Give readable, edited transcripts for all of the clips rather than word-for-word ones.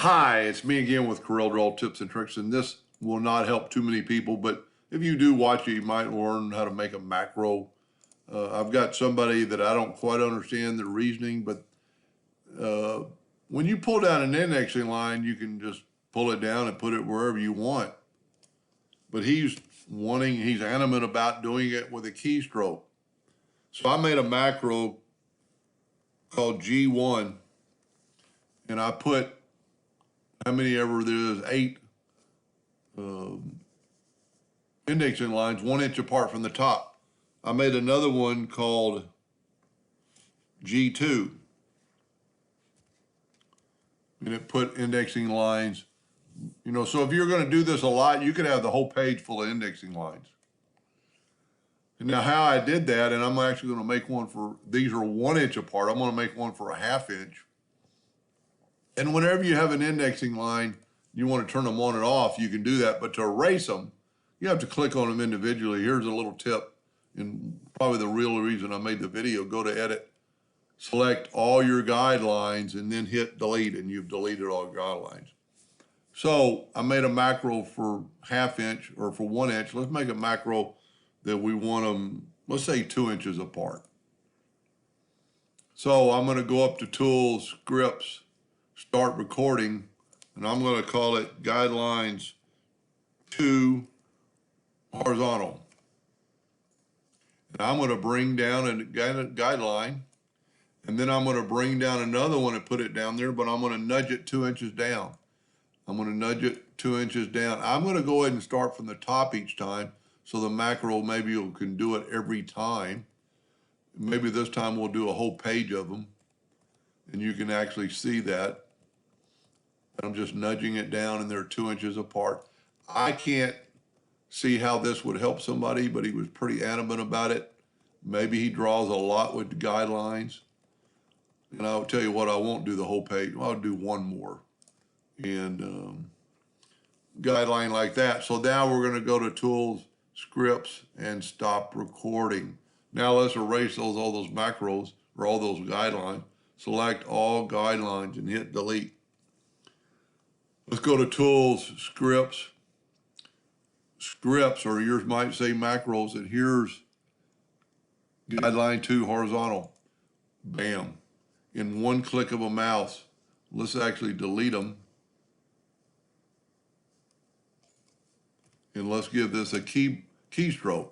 Hi, it's me again with Corel Draw Tips and Tricks, and this will not help too many people, but if you do watch it, you might learn how to make a macro. I've got somebody that I don't quite understand the reasoning, but when you pull down an indexing line, you can just pull it down and put it wherever you want. But he's adamant about doing it with a keystroke. So I made a macro called G1, and I put how many ever there is, 8 indexing lines 1 inch apart from the top. I made another one called G2, and it put indexing lines, so if you're going to do this a lot, you could have the whole page full of indexing lines. And now how I did that, and I'm actually going to make one for, these are 1 inch apart, I'm going to make one for a 1/2 inch. And whenever you have an indexing line, you want to turn them on and off, you can do that. But to erase them, you have to click on them individually. Here's a little tip, and probably the real reason I made the video. Go to Edit, select all your guidelines, and then hit Delete, and you've deleted all your guidelines. So I made a macro for 1/2 inch, or for 1 inch. Let's make a macro that we want them, let's say 2 inches apart. So I'm going to go up to Tools, Scripts, Start Recording, and I'm going to call it Guidelines 2 Horizontal. And I'm going to bring down a guideline, and then I'm going to bring down another one and put it down there, but I'm going to nudge it 2 inches down. I'm going to nudge it 2 inches down. I'm going to go ahead and start from the top each time, so the macro, maybe you can do it every time. Maybe this time we'll do a whole page of them, and you can actually see that. I'm just nudging it down, and they're 2 inches apart. I can't see how this would help somebody, but he was pretty adamant about it. Maybe he draws a lot with guidelines. And I'll tell you what, I won't do the whole page. I'll do one more. And guideline like that. So now we're going to go to Tools, Scripts, and Stop Recording. Now let's erase all those macros, or all those guidelines. Select all guidelines and hit Delete. Let's go to Tools, Scripts, or yours might say macros, and here's Guideline 2 Horizontal. Bam. In one click of a mouse. Let's actually delete them. And let's give this a keystroke.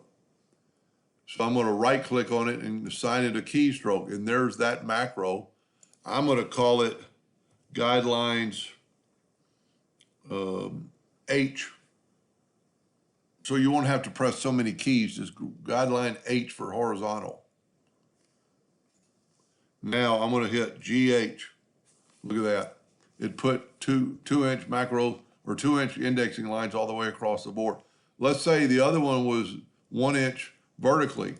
So I'm going to right click on it and assign it a keystroke, and there's that macro. I'm going to call it Guidelines H. So you won't have to press so many keys, just guideline H for horizontal. Now I'm going to hit GH. Look at that. It put two inch macro, or 2 inch indexing lines all the way across the board. Let's say the other one was 1 inch vertically.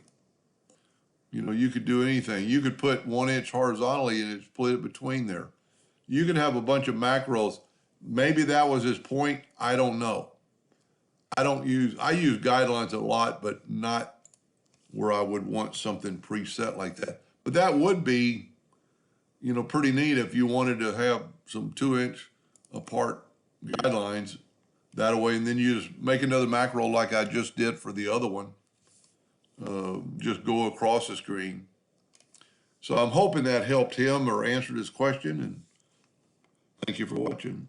You could do anything. You could put 1 inch horizontally and split it between there. You could have a bunch of macros. Maybe that was his point. I don't know. I use guidelines a lot, but not where I would want something preset like that. But that would be, pretty neat if you wanted to have some 2 inch apart guidelines that way, and then you just make another macro like I just did for the other one. Just go across the screen. So I'm hoping that helped him or answered his question, and thank you for watching.